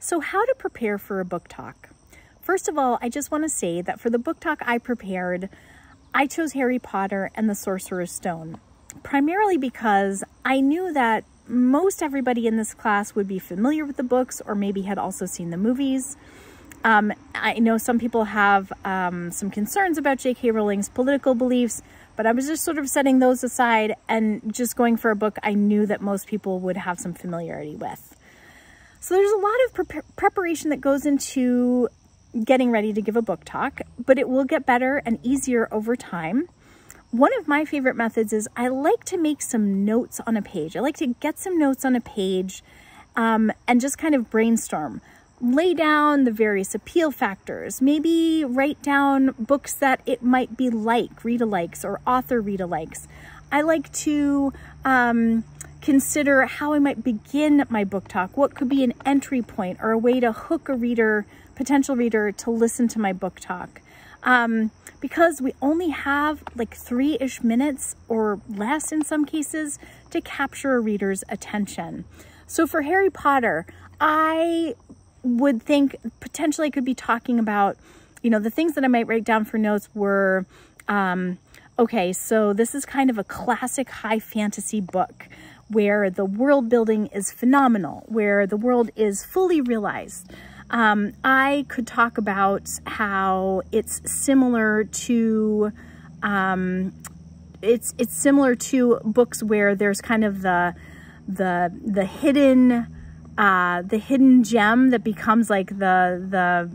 So how to prepare for a book talk? First of all, I just want to say that for the book talk I prepared, I chose Harry Potter and the Sorcerer's Stone, primarily because I knew that most everybody in this class would be familiar with the books or maybe had also seen the movies. I know some people have some concerns about J.K. Rowling's political beliefs, but I was just sort of setting those aside and just going for a book I knew that most people would have some familiarity with. So there's a lot of preparation that goes into getting ready to give a book talk, but it will get better and easier over time. One of my favorite methods is I like to make some notes on a page. I like to get some notes on a page and just kind of brainstorm. Lay down the various appeal factors, maybe write down books that it might be like, read-alikes or author read-alikes. I like to consider how I might begin my book talk. What could be an entry point or a way to hook a reader, potential reader, to listen to my book talk. Because we only have like 3-ish minutes or less in some cases to capture a reader's attention. So for Harry Potter, I would think potentially I could be talking about, the things that I might write down for notes were, okay, so this is kind of a classic high fantasy book where the world building is phenomenal, where the world is fully realized. I could talk about how it's similar to, it's similar to books where there's kind of the hidden gem that becomes like the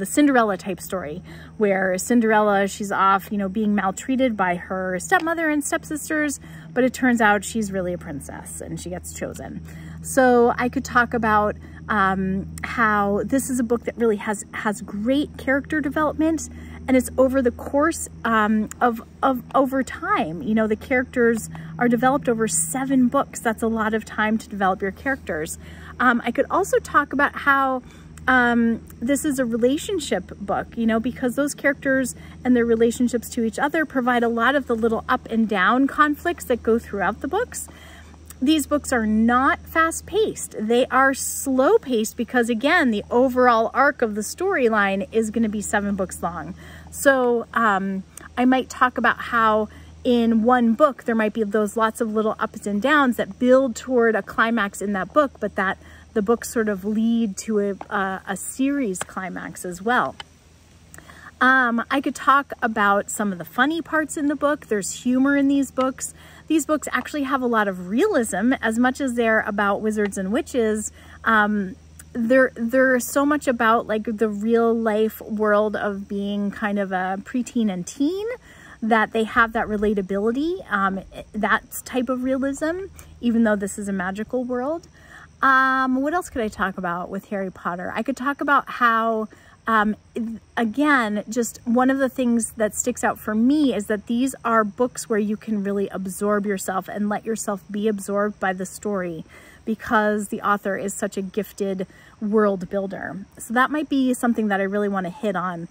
Cinderella type story, where Cinderella, she's off, being maltreated by her stepmother and stepsisters, but it turns out she's really a princess and she gets chosen. So I could talk about how this is a book that really has great character development, and it's over the course of over time. The characters are developed over 7 books. That's a lot of time to develop your characters. I could also talk about how this is a relationship book, because those characters and their relationships to each other provide a lot of the little up and down conflicts that go throughout the books. These books are not fast-paced. They are slow-paced because, again, the overall arc of the storyline is going to be 7 books long. So I might talk about how in one book there might be those lots of little ups and downs that build toward a climax in that book, but that the books sort of lead to a series climax as well. I could talk about some of the funny parts in the book. There's humor in these books. These books actually have a lot of realism. As much as they're about wizards and witches, they're so much about like the real life world of being kind of a preteen and teen, that they have that relatability, that type of realism, even though this is a magical world. What else could I talk about with Harry Potter? I could talk about how, again, just one of the things that sticks out for me is that these are books where you can really absorb yourself and let yourself be absorbed by the story, because the author is such a gifted world builder. So that might be something that I really want to hit on.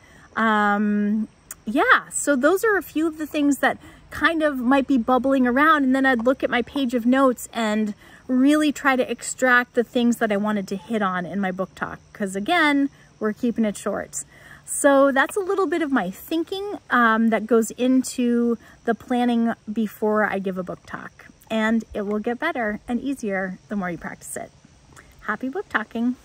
Yeah, so those are a few of the things that kind of might be bubbling around, and then I'd look at my page of notes and really try to extract the things that I wanted to hit on in my book talk, because again, we're keeping it short. So that's a little bit of my thinking that goes into the planning before I give a book talk, and it will get better and easier the more you practice it. Happy book talking.